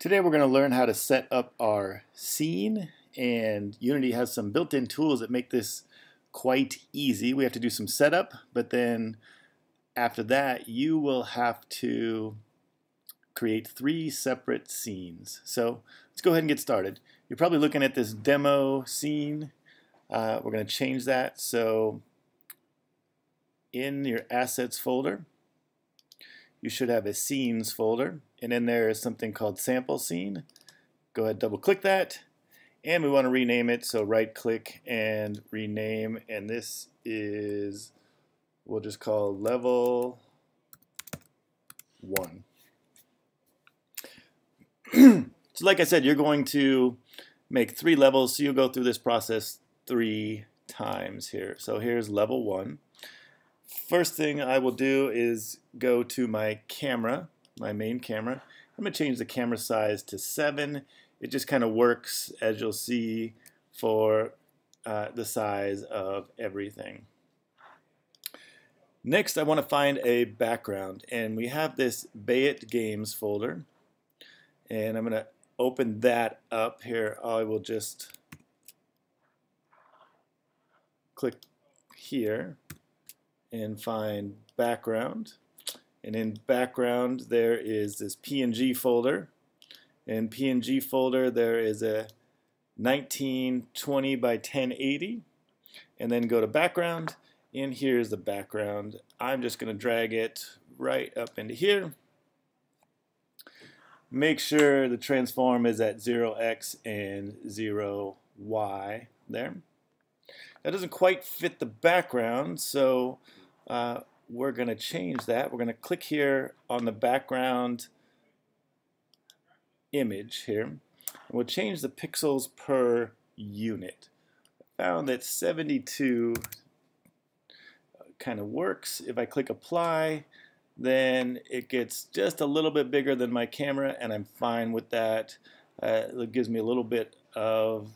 Today we're going to learn how to set up our scene, and Unity has some built-in tools that make this quite easy. We have to do some setup, but then after that you will have to create 3 separate scenes. So let's go ahead and get started. You're probably looking at this demo scene. We're going to change that. So in your assets folder you should have a scenes folder, and in there is something called sample scene. Go ahead, double click that, and we want to rename it. So right click and rename, and this is, we'll just call level 1. So like I said, you're going to make 3 levels, so you'll go through this process 3 times here. So here's level 1. First thing I will do is go to my camera, my main camera. I'm going to change the camera size to 7. It just kind of works, as you'll see, for the size of everything. Next, I want to find a background, and we have this Bayit Games folder, and I'm going to open that up here. I will just click here and find background, and in background there is this PNG folder. In PNG folder there is a 1920 by 1080, and then go to background, and here's the background. I'm just going to drag it right up into here. Make sure the transform is at 0x and 0y there. That doesn't quite fit the background, so we're going to change that. We're going to click here on the background image here, and we'll change the pixels per unit. I found that 72 kind of works. If I click apply, then it gets just a little bit bigger than my camera, and I'm fine with that. It gives me a little bit of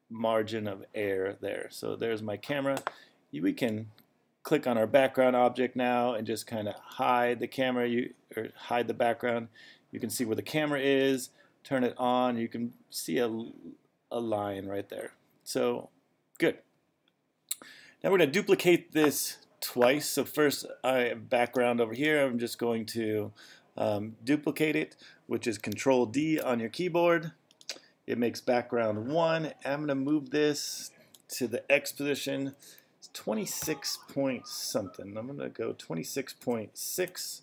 margin of error there. So there's my camera. We can click on our background object now and just kind of hide the camera, or hide the background. You can see where the camera is, turn it on, you can see a line right there. So good. Now we're going to duplicate this twice. So first I have background over here. I'm just going to duplicate it, which is Control D on your keyboard. It makes background 1. I'm going to move this to the X position. It's 26 point something. I'm going to go 26.6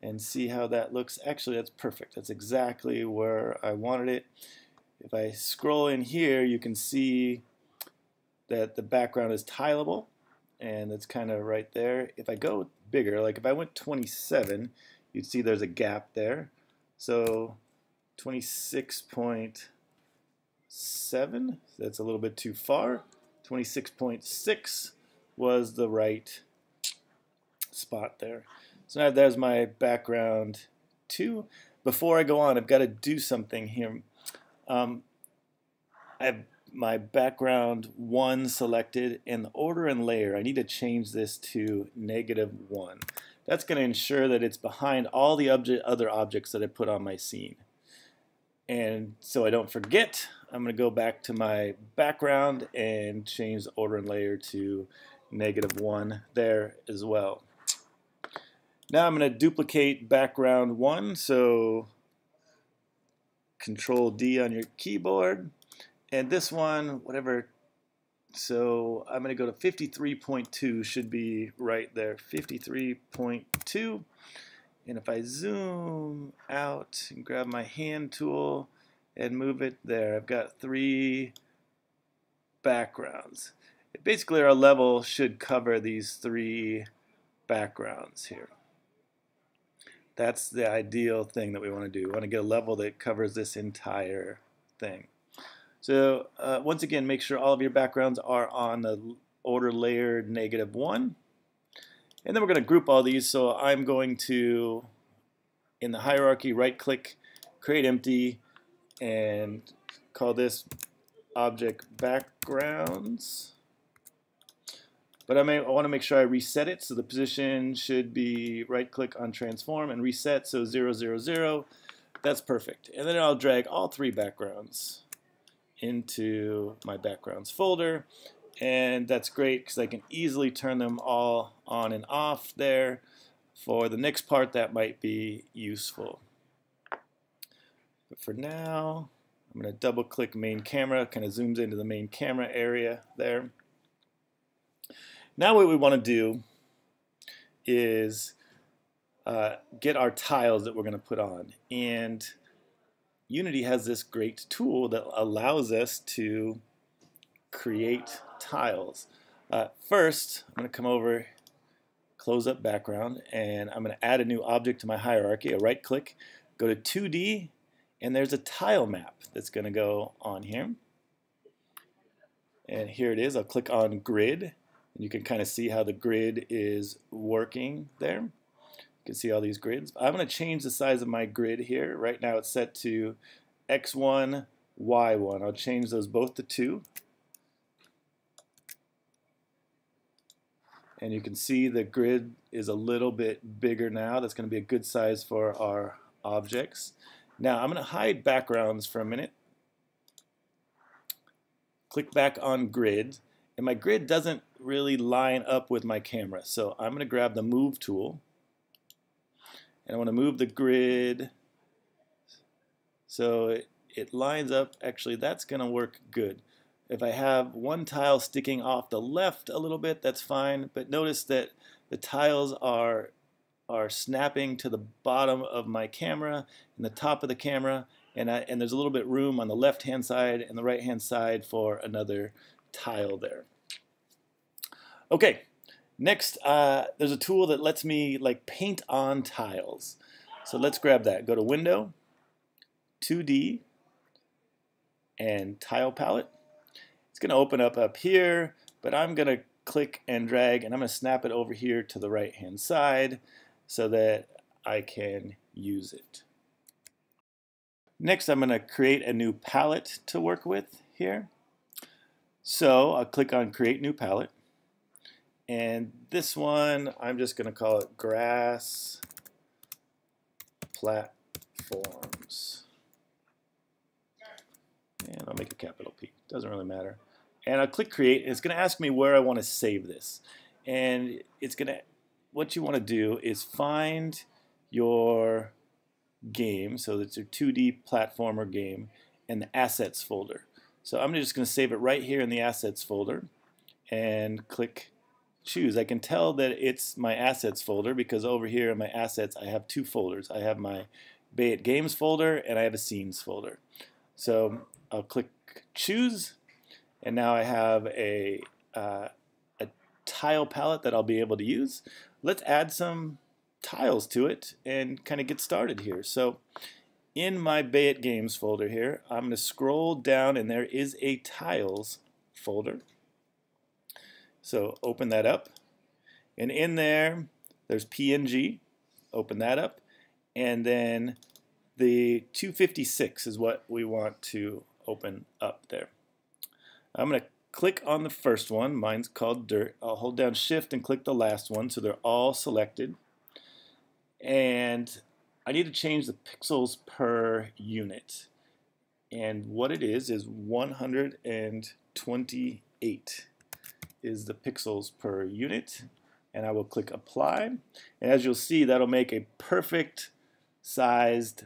and see how that looks. Actually, that's perfect. That's exactly where I wanted it. If I scroll in here, you can see that the background is tileable, and it's kind of right there. If I go bigger, like if I went 27, you'd see there's a gap there. So 26.7, that's a little bit too far. 26.6 was the right spot there. So now there's my background 2. Before I go on, I've got to do something here. I have my background 1 selected, and the order and layer, I need to change this to -1. That's going to ensure that it's behind all the other objects that I put on my scene. And so I don't forget, I'm going to go back to my background and change the order and layer to -1 there as well. Now I'm going to duplicate background 1, so Control D on your keyboard, and this one, whatever, so I'm going to go to 53.2, should be right there, 53.2. And if I zoom out and grab my hand tool and move it there, I've got 3 backgrounds. Basically, our level should cover these 3 backgrounds here. That's the ideal thing that we want to do. We want to get a level that covers this entire thing. So once again, make sure all of your backgrounds are on the order layer -1. And then we're going to group all these. So I'm going to, in the hierarchy, right-click, create empty, and call this object backgrounds. But I want to make sure I reset it. So the position should be right-click on transform and reset. So 0, 0, 0. That's perfect. And then I'll drag all 3 backgrounds into my backgrounds folder, and that's great because I can easily turn them all on and off there. For the next part, that might be useful. But for now, I'm going to double click main camera, kind of zooms into the main camera area there. Now what we want to do is get our tiles that we're going to put on. And Unity has this great tool that allows us to create tiles. First, I'm going to come over, close up background, and I'm going to add a new object to my hierarchy. I right click, go to 2D, and there's a tile map that's going to go on here. And here it is. I'll click on grid, and you can kind of see how the grid is working there. You can see all these grids. I'm going to change the size of my grid here. Right now it's set to X1, Y1. I'll change those both to 2. And you can see the grid is a little bit bigger now. That's going to be a good size for our objects. Now I'm going to hide backgrounds for a minute. Click back on grid. And my grid doesn't really line up with my camera. So I'm going to grab the move tool. And I want to move the grid so it lines up. Actually, that's going to work good. If I have one tile sticking off the left a little bit, that's fine. But notice that the tiles are snapping to the bottom of my camera and the top of the camera. And there's a little bit room on the left-hand side and the right-hand side for another tile there. Okay. Next, there's a tool that lets me paint on tiles. So let's grab that. Go to Window, 2D, and Tile Palette. It's going to open up here, but I'm going to click and drag, and I'm going to snap it over here to the right-hand side so that I can use it. Next, I'm going to create a new palette to work with here. So I'll click on Create New Palette. And this one, I'm just going to call it Grass Platforms. And I'll make a capital P. Doesn't really matter. And I'll click Create. It's going to ask me where I want to save this. And it's going to, what you want to do is find your game. So it's your 2D platformer game and the Assets folder. So I'm just going to save it right here in the Assets folder and click Choose. I can tell that it's my Assets folder because over here in my Assets I have 2 folders. I have my Bayit Games folder and I have a Scenes folder. So I'll click Choose, and now I have a tile palette that I'll be able to use. Let's add some tiles to it and kind of get started here. So in my Bayit Games folder here, I'm going to scroll down and there is a Tiles folder. So open that up, and in there's PNG. Open that up, and then the 256 is what we want to open up there. I'm going to click on the first one. Mine's called Dirt. I'll hold down Shift and click the last one so they're all selected. And I need to change the pixels per unit. And what it is 128. Is the pixels per unit, and I will click Apply, and as you'll see, that'll make a perfect sized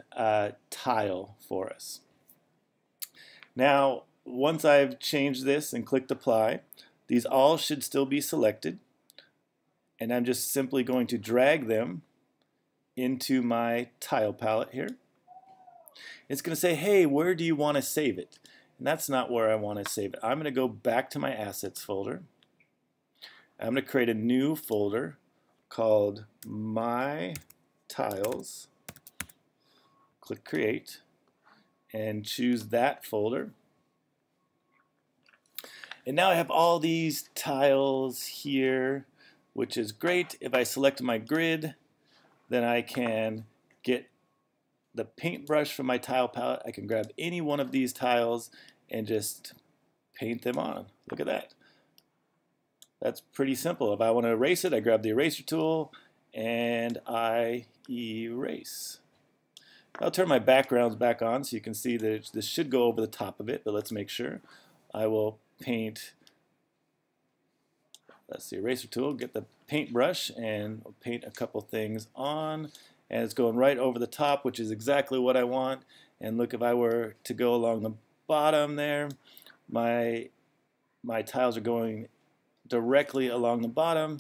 tile for us. Now once I've changed this and clicked Apply, these all should still be selected, and I'm just simply going to drag them into my tile palette here. It's going to say, hey, where do you want to save it? And that's not where I want to save it. I'm going to go back to my Assets folder. I'm going to create a new folder called My Tiles. Click Create and choose that folder. And now I have all these tiles here, which is great. If I select my grid, then I can get the paintbrush from my tile palette. I can grab any one of these tiles and just paint them on. Look at that. That's pretty simple. If I want to erase it, I grab the eraser tool and I erase. I'll turn my backgrounds back on so you can see that this should go over the top of it, but let's make sure. I will paint, that's the eraser tool, get the paintbrush and paint a couple things on, and it's going right over the top, which is exactly what I want. And look, if I were to go along the bottom there, my tiles are going directly along the bottom,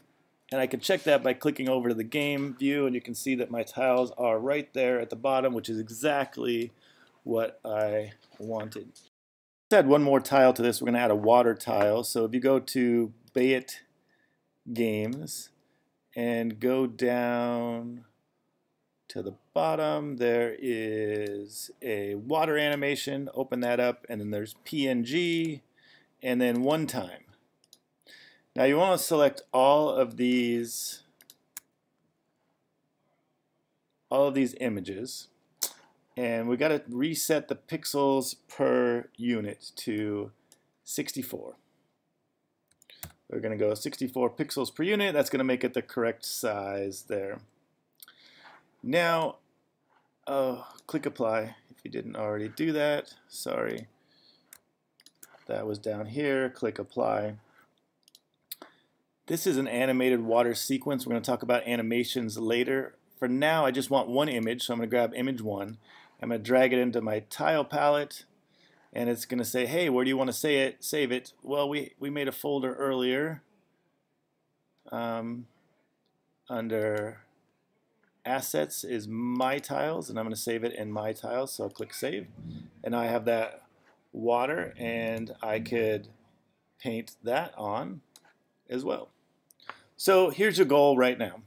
and I can check that by clicking over to the game view, and you can see that my tiles are right there at the bottom, which is exactly what I wanted. Let's add one more tile to this. We're going to add a water tile. So if you go to Bayit Games and go down to the bottom, there is a water animation. Open that up, and then there's PNG, and then one time. Now you want to select all of these images, and we got to reset the pixels per unit to 64. We're going to go 64 pixels per unit. That's going to make it the correct size there. Now, click apply if you didn't already do that. Sorry. That was down here. Click apply. This is an animated water sequence. We're going to talk about animations later. For now, I just want one image, so I'm going to grab image 1. I'm going to drag it into my tile palette, and it's going to say, hey, where do you want to save it? Well, we made a folder earlier under assets is my tiles, and I'm going to save it in my tiles, so I'll click save. And I have that water, and I could paint that on as well. So here's your goal right now.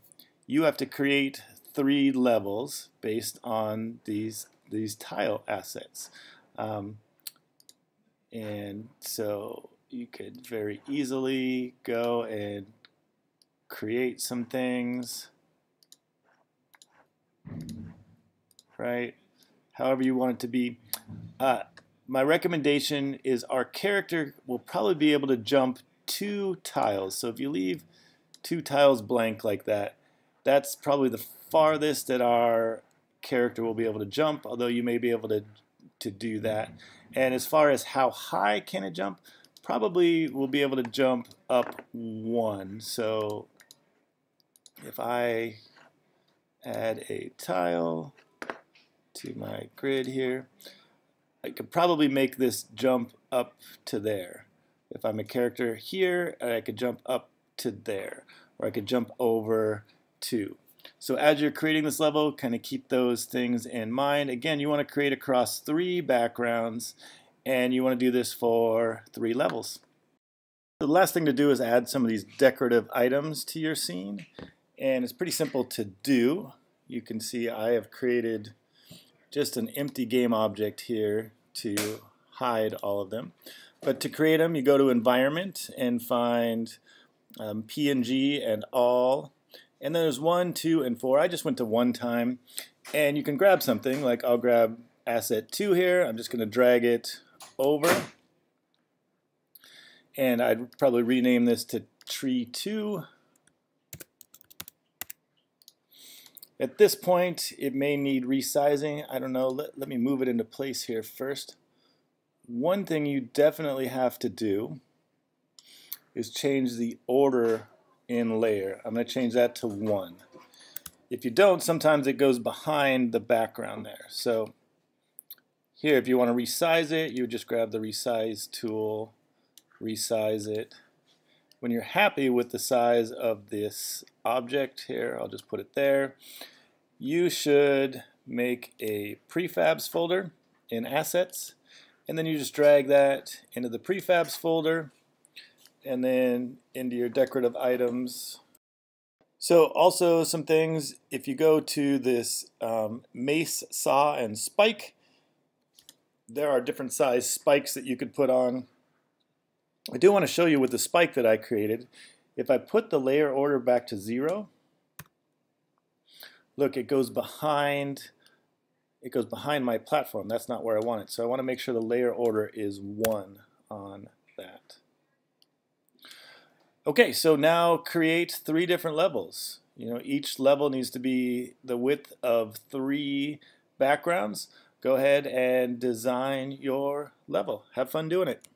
You have to create 3 levels based on these tile assets. And so you could very easily go and create some things, right? However you want it to be. My recommendation is our character will probably be able to jump 2 tiles. So if you leave 2 tiles blank like that, that's probably the farthest that our character will be able to jump, although you may be able to do that. And as far as how high can it jump, probably we'll be able to jump up 1. So if I add a tile to my grid here, I could probably make this jump up to there. If I'm a character here, I could jump up to there, or I could jump over 2. So as you're creating this level, kind of keep those things in mind. Again, you want to create across 3 backgrounds, and you want to do this for 3 levels. The last thing to do is add some of these decorative items to your scene, and it's pretty simple to do. You can see I have created just an empty game object here to hide all of them. But to create them, you go to Environment and find PNG and all. And then there's 1, 2, and 4. I just went to 1 time. And you can grab something, like I'll grab asset 2 here. I'm just going to drag it over. And I'd probably rename this to Tree 2. At this point, it may need resizing. I don't know. Let me move it into place here first. One thing you definitely have to do is change the order in layer. I'm going to change that to 1. If you don't, sometimes it goes behind the background there. So here, if you want to resize it, you would just grab the resize tool, resize it. When you're happy with the size of this object here, I'll just put it there. You should make a prefabs folder in assets, and then you just drag that into the prefabs folder and then into your decorative items. So also some things, if you go to this mace, saw, and spike, there are different size spikes that you could put on. I do want to show you with the spike that I created. If I put the layer order back to 0, look, it goes behind my platform. That's not where I want it. So I want to make sure the layer order is 1 on that. Okay, so now create 3 different levels. You know, each level needs to be the width of 3 backgrounds, go ahead and design your level. Have fun doing it.